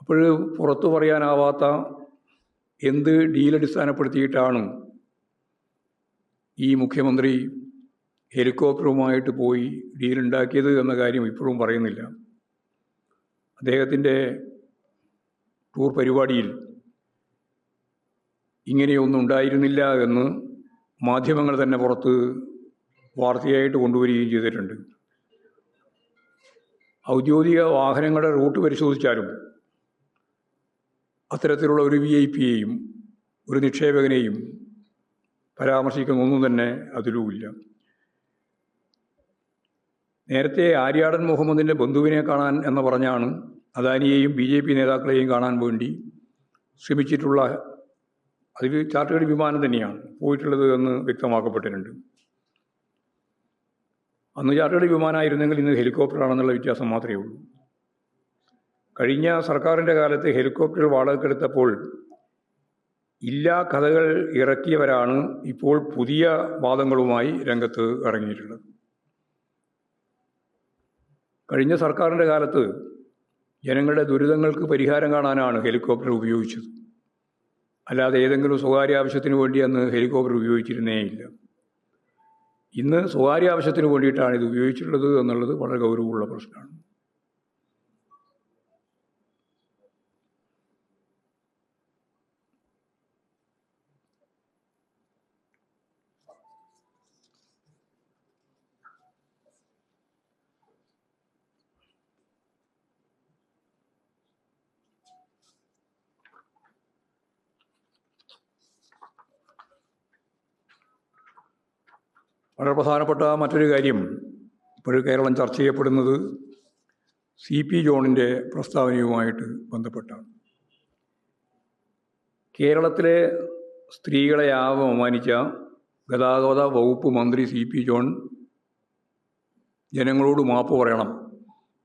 അപ്പോൾ പുറത്തു പറയാനാവാത്ത എന്ത് ഡീലടിസ്ഥാനപ്പെടുത്തിയിട്ടാണ് ഈ മുഖ്യമന്ത്രി ഹെലികോപ്റ്ററുമായിട്ട് പോയി ഡീലുണ്ടാക്കിയത് എന്ന കാര്യം ഇപ്പോഴും പറയുന്നില്ല. അദ്ദേഹത്തിൻ്റെ ടൂർ പരിപാടിയിൽ ഇങ്ങനെയൊന്നും ഉണ്ടായിരുന്നില്ല എന്ന് മാധ്യമങ്ങൾ തന്നെ പുറത്ത് വാർത്തയായിട്ട് കൊണ്ടുവരികയും ചെയ്തിട്ടുണ്ട്. ഔദ്യോഗിക വാഹനങ്ങളുടെ റൂട്ട് പരിശോധിച്ചാലും അത്തരത്തിലുള്ള ഒരു VIP-യെയും ഒരു നിക്ഷേപകനെയും പരാമർശിക്കുന്നൊന്നും തന്നെ അതിലുമില്ല. നേരത്തെ ആര്യാടൻ മുഹമ്മദിൻ്റെ ബന്ധുവിനെ കാണാൻ എന്ന് പറഞ്ഞാണ് അദാനിയെയും BJP നേതാക്കളെയും കാണാൻ വേണ്ടി ശ്രമിച്ചിട്ടുള്ള അതിൽ ചാർട്ടേഡ് വിമാനം തന്നെയാണ് പോയിട്ടുള്ളത് എന്ന് വ്യക്തമാക്കപ്പെട്ടിട്ടുണ്ട്. അന്ന് ചാർട്ടേഡ് വിമാനമായിരുന്നെങ്കിൽ ഇന്ന് ഹെലികോപ്റ്ററാണെന്നുള്ള വ്യത്യാസം മാത്രമേ ഉള്ളൂ. കഴിഞ്ഞ സർക്കാരിൻ്റെ കാലത്ത് ഹെലികോപ്റ്റർ വാടകയ്ക്കെടുത്തപ്പോൾ ഇല്ലാ കഥകൾ ഇറക്കിയവരാണ് ഇപ്പോൾ പുതിയ വാദങ്ങളുമായി രംഗത്ത് ഇറങ്ങിയിട്ടുള്ളത്. കഴിഞ്ഞ സർക്കാരിൻ്റെ കാലത്ത് ജനങ്ങളുടെ ദുരിതങ്ങൾക്ക് പരിഹാരം കാണാനാണ് ഹെലികോപ്റ്റർ ഉപയോഗിച്ചത്. അല്ലാതെ ഏതെങ്കിലും സ്വകാര്യ ആവശ്യത്തിന് വേണ്ടി അന്ന് ഹെലികോപ്റ്റർ ഉപയോഗിച്ചിരുന്നേയില്ല. ഇന്ന് സ്വകാര്യ ആവശ്യത്തിന് വേണ്ടിയിട്ടാണ് ഇത് ഉപയോഗിച്ചിട്ടുള്ളത് എന്നുള്ളത് വളരെ ഗൗരവമുള്ള പ്രശ്നമാണ്. വളരെ പ്രധാനപ്പെട്ട മറ്റൊരു കാര്യം ഇപ്പോൾ കേരളം ചർച്ച ചെയ്യപ്പെടുന്നത് CP ജോണിൻ്റെ പ്രസ്താവനയുമായിട്ട് ബന്ധപ്പെട്ടാണ്. കേരളത്തിലെ സ്ത്രീകളെ അപമാനിച്ച ഗതാഗത വകുപ്പ് മന്ത്രി CP ജോൺ ജനങ്ങളോട് മാപ്പ് പറയണം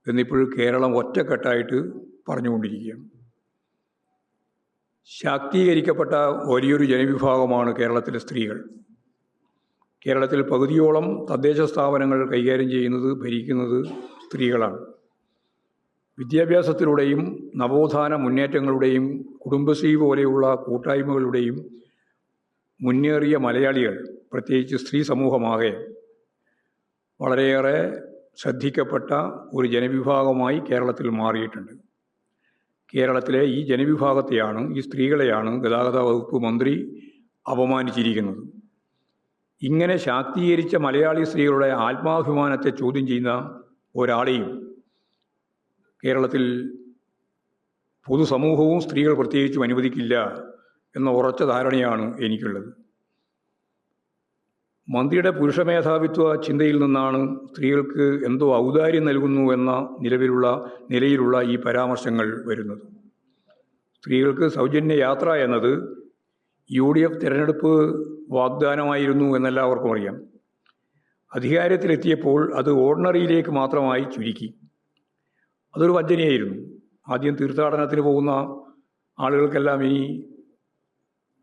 എന്നിപ്പോൾ കേരളം ഒറ്റക്കെട്ടായിട്ട് പറഞ്ഞുകൊണ്ടിരിക്കുകയാണ്. ശാക്തീകരിക്കപ്പെട്ട വലിയൊരു ജനവിഭാഗമാണ് കേരളത്തിലെ സ്ത്രീകൾ. കേരളത്തിൽ പകുതിയോളം തദ്ദേശ സ്ഥാപനങ്ങൾ കൈകാര്യം ചെയ്യുന്നത് ഭരിക്കുന്നത് സ്ത്രീകളാണ്. വിദ്യാഭ്യാസത്തിലൂടെയും നവോത്ഥാന മുന്നേറ്റങ്ങളുടെയും കുടുംബശ്രീ പോലെയുള്ള കൂട്ടായ്മകളുടെയും മുന്നേറിയ മലയാളികൾ, പ്രത്യേകിച്ച് സ്ത്രീ സമൂഹമാകെ വളരെയേറെ ശ്രദ്ധിക്കപ്പെട്ട ഒരു ജനവിഭാഗമായി കേരളത്തിൽ മാറിയിട്ടുണ്ട്. കേരളത്തിലെ ഈ ജനവിഭാഗത്തെയാണ്, ഈ സ്ത്രീകളെയാണ് ഗതാഗത വകുപ്പ് മന്ത്രി അപമാനിച്ചിരിക്കുന്നത്. ഇങ്ങനെ ശാക്തീകരിച്ച മലയാളി സ്ത്രീകളുടെ ആത്മാഭിമാനത്തെ ചോദ്യം ചെയ്യുന്ന ഒരാളെയും കേരളത്തിൽ പൊതുസമൂഹവും സ്ത്രീകൾ പ്രത്യേകിച്ചും അനുവദിക്കില്ല എന്ന ഉറച്ച ധാരണയാണ് എനിക്കുള്ളത്. മന്ത്രിയുടെ പുരുഷമേധാവിത്വ ചിന്തയിൽ നിന്നാണ് സ്ത്രീകൾക്ക് എന്തോ ഔദാര്യം നൽകുന്നു എന്ന നിലയിലുള്ള ഈ പരാമർശങ്ങൾ വരുന്നത്. സ്ത്രീകൾക്ക് സൗജന്യ യാത്ര എന്നത് UDF തിരഞ്ഞെടുപ്പ് വാഗ്ദാനമായിരുന്നു എന്നെല്ലാവർക്കും അറിയാം. അധികാരത്തിലെത്തിയപ്പോൾ അത് ഓർഡിനറിയിലേക്ക് മാത്രമായി ചുരുക്കി. അതൊരു വഞ്ചനയായിരുന്നു. ആദ്യം തീർത്ഥാടനത്തിന് പോകുന്ന ആളുകൾക്കെല്ലാം ഇനി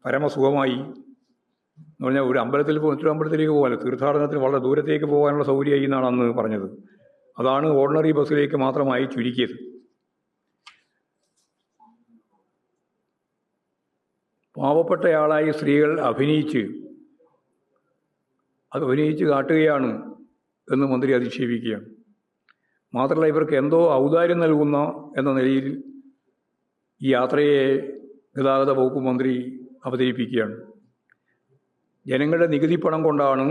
പരമസുഖമായി എന്ന് പറഞ്ഞാൽ ഒരു മറ്റൊരു അമ്പലത്തിലേക്ക് പോകാനല്ല, തീർത്ഥാടനത്തിന് വളരെ ദൂരത്തേക്ക് പോകാനുള്ള സൗകര്യമായി എന്നാണ് അന്ന് പറഞ്ഞത്. അതാണ് ഓർഡിനറി ബസ്സിലേക്ക് മാത്രമായി ചുരുക്കിയത്. പാവപ്പെട്ടയാളായി സ്ത്രീകൾ അഭിനയിച്ച് കാട്ടുകയാണ് എന്ന് മന്ത്രി അധിക്ഷേപിക്കുകയാണ്. മാത്രമല്ല, ഇവർക്ക് എന്തോ ഔദാര്യം നൽകുന്ന എന്ന നിലയിൽ ഈ യാത്രയെ ഗതാഗത വകുപ്പ് മന്ത്രി അവതരിപ്പിക്കുകയാണ്. ജനങ്ങളുടെ നികുതി പണം കൊണ്ടാണ്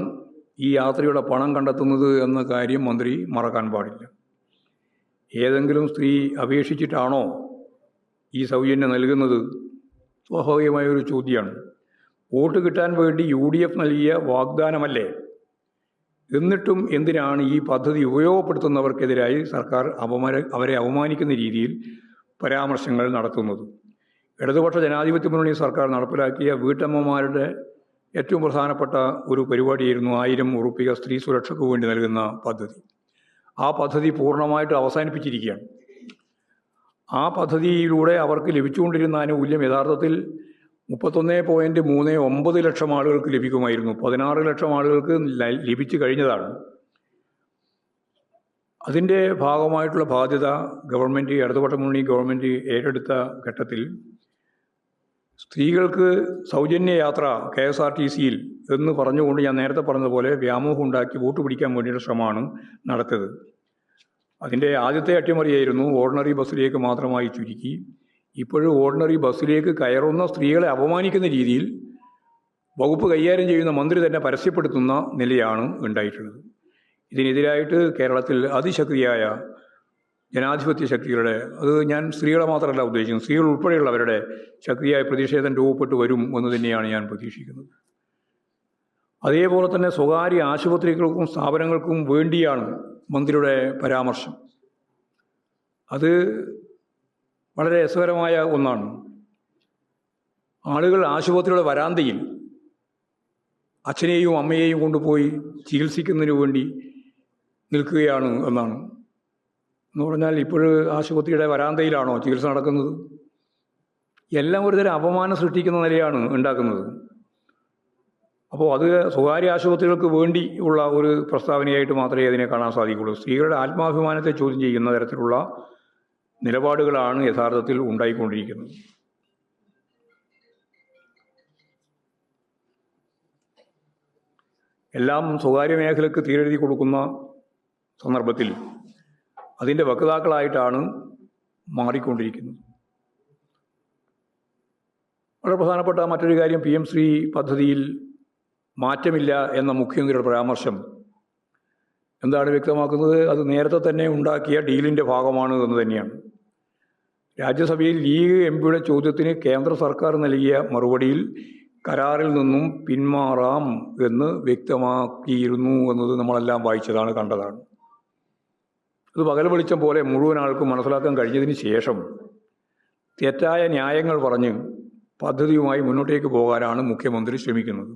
ഈ യാത്രയുടെ പണം കണ്ടെത്തുന്നത് എന്ന കാര്യം മന്ത്രി മറക്കാൻ പാടില്ല. ഏതെങ്കിലും സ്ത്രീ അപേക്ഷിച്ചിട്ടാണോ ഈ സൗജന്യം നൽകുന്നത്? സ്വാഭാവികമായൊരു ചോദ്യമാണ്. വോട്ട് കിട്ടാൻ വേണ്ടി UDF നൽകിയ വാഗ്ദാനമല്ലേ? എന്നിട്ടും എന്തിനാണ് ഈ പദ്ധതി ഉപയോഗപ്പെടുത്തുന്നവർക്കെതിരായി സർക്കാർ അവരെ അവമാനിക്കുന്ന രീതിയിൽ പരാമർശങ്ങൾ നടത്തുന്നത്? ഇടതുപക്ഷ ജനാധിപത്യ മുന്നണി സർക്കാർ നടപ്പിലാക്കിയ വീട്ടമ്മമാരുടെ ഏറ്റവും പ്രധാനപ്പെട്ട ഒരു പരിപാടിയായിരുന്നു 1000 ഉറുപ്പിക സ്ത്രീ സുരക്ഷയ്ക്ക് വേണ്ടി നൽകുന്ന പദ്ധതി. ആ പദ്ധതി പൂർണ്ണമായിട്ട് അവസാനിപ്പിച്ചിരിക്കുകയാണ്. ആ പദ്ധതിയിലൂടെ അവർക്ക് ലഭിച്ചുകൊണ്ടിരുന്ന ആനുകൂല്യം യഥാർത്ഥത്തിൽ 31.39 ലക്ഷം ആളുകൾക്ക് ലഭിക്കുമായിരുന്നു. 16 ലക്ഷം ആളുകൾക്ക് ലഭിച്ചു കഴിഞ്ഞതാണ്. അതിൻ്റെ ഭാഗമായിട്ടുള്ള ബാധ്യത ഗവൺമെൻറ്, ഇടതുപക്ഷ മുന്നണി ഗവൺമെൻറ് ഏറ്റെടുത്ത ഘട്ടത്തിൽ സ്ത്രീകൾക്ക് സൗജന്യ യാത്ര KSRTCയിൽ എന്ന് പറഞ്ഞുകൊണ്ട് ഞാൻ നേരത്തെ പറഞ്ഞതുപോലെ വ്യാമോഹം ഉണ്ടാക്കി വോട്ട് പിടിക്കാൻ വേണ്ടിയുള്ള ശ്രമമാണ് നടത്തിയത്. അതിൻ്റെ ആദ്യത്തെ അട്ടിമറിയായിരുന്നു ഓർഡിനറി ബസ്സിലേക്ക് മാത്രമായി ചുരുക്കി. ഇപ്പോഴും ഓർഡിനറി ബസ്സിലേക്ക് കയറുന്ന സ്ത്രീകളെ അപമാനിക്കുന്ന രീതിയിൽ വകുപ്പ് കൈകാര്യം ചെയ്യുന്ന മന്ത്രി തന്നെ പരസ്യപ്പെടുത്തുന്ന നിലയാണ് ഉണ്ടായിട്ടുള്ളത്. ഇതിനെതിരായിട്ട് കേരളത്തിൽ അതിശക്തിയായ ജനാധിപത്യ ശക്തികളുടെ, അത് ഞാൻ സ്ത്രീകളെ മാത്രമല്ല ഉദ്ദേശിക്കുന്നത്, സ്ത്രീകൾ ഉൾപ്പെടെയുള്ളവരുടെ ശക്തിയായ പ്രതിഷേധം രൂപപ്പെട്ടു വരും എന്ന് തന്നെയാണ് ഞാൻ പ്രതീക്ഷിക്കുന്നത്. അതേപോലെ തന്നെ സ്വകാര്യ ആശുപത്രികൾക്കും സ്ഥാപനങ്ങൾക്കും വേണ്ടിയാണ് മന്ത്രിയുടെ പരാമർശം. അത് വളരെ രസകരമായ ഒന്നാണ്. ആളുകൾ ആശുപത്രിയുടെ വരാന്തയിൽ അച്ഛനെയും അമ്മയെയും കൊണ്ടുപോയി ചികിത്സിക്കുന്നതിന് വേണ്ടി നിൽക്കുകയാണ് എന്നാണ്. എന്ന് പറഞ്ഞാൽ ഇപ്പോഴും ആശുപത്രിയുടെ വരാന്തയിലാണോ ചികിത്സ നടക്കുന്നത്? എല്ലാം ഒരുതരം അപമാനം സൃഷ്ടിക്കുന്ന നിലയാണ് ഉണ്ടാക്കുന്നത്. അപ്പോൾ അത് സ്വകാര്യ ആശുപത്രികൾക്ക് വേണ്ടി ഉള്ള ഒരു പ്രസ്താവനയായിട്ട് മാത്രമേ അതിനെ കാണാൻ സാധിക്കുള്ളൂ. സ്ത്രീകളുടെ ആത്മാഭിമാനത്തെ ചോദ്യം ചെയ്യുന്ന തരത്തിലുള്ള നിലപാടുകളാണ് യഥാർത്ഥത്തിൽ ഉണ്ടായിക്കൊണ്ടിരിക്കുന്നത്. എല്ലാം സ്വകാര്യ മേഖലയ്ക്ക് തീരെഴുതി കൊടുക്കുന്ന സന്ദർഭത്തിൽ അതിൻ്റെ വക്താക്കളായിട്ടാണ് മാറിക്കൊണ്ടിരിക്കുന്നത്. വളരെ പ്രധാനപ്പെട്ട മറ്റൊരു കാര്യം, PM ശ്രീ പദ്ധതിയിൽ മാറ്റമില്ല എന്ന മുഖ്യമന്ത്രിയുടെ പരാമർശം എന്താണ് വ്യക്തമാക്കുന്നത്? അത് നേരത്തെ തന്നെ ഉണ്ടാക്കിയ ഡീലിൻ്റെ ഭാഗമാണ് എന്ന് തന്നെയാണ്. രാജ്യസഭയിൽ ലീഗ് MP ചോദ്യത്തിന് കേന്ദ്ര സർക്കാർ നൽകിയ മറുപടിയിൽ കരാറിൽ നിന്നും പിന്മാറാം എന്ന് വ്യക്തമാക്കിയിരുന്നു എന്നത് നമ്മളെല്ലാം വായിച്ചതാണ്, കണ്ടതാണ്. അത് പകൽ വെളിച്ചം പോലെ മുഴുവൻ ആൾക്കും മനസ്സിലാക്കാൻ കഴിഞ്ഞതിന് ശേഷം തെറ്റായ ന്യായങ്ങൾ പറഞ്ഞ് പദ്ധതിയുമായി മുന്നോട്ടേക്ക് പോകാനാണ് മുഖ്യമന്ത്രി ശ്രമിക്കുന്നത്.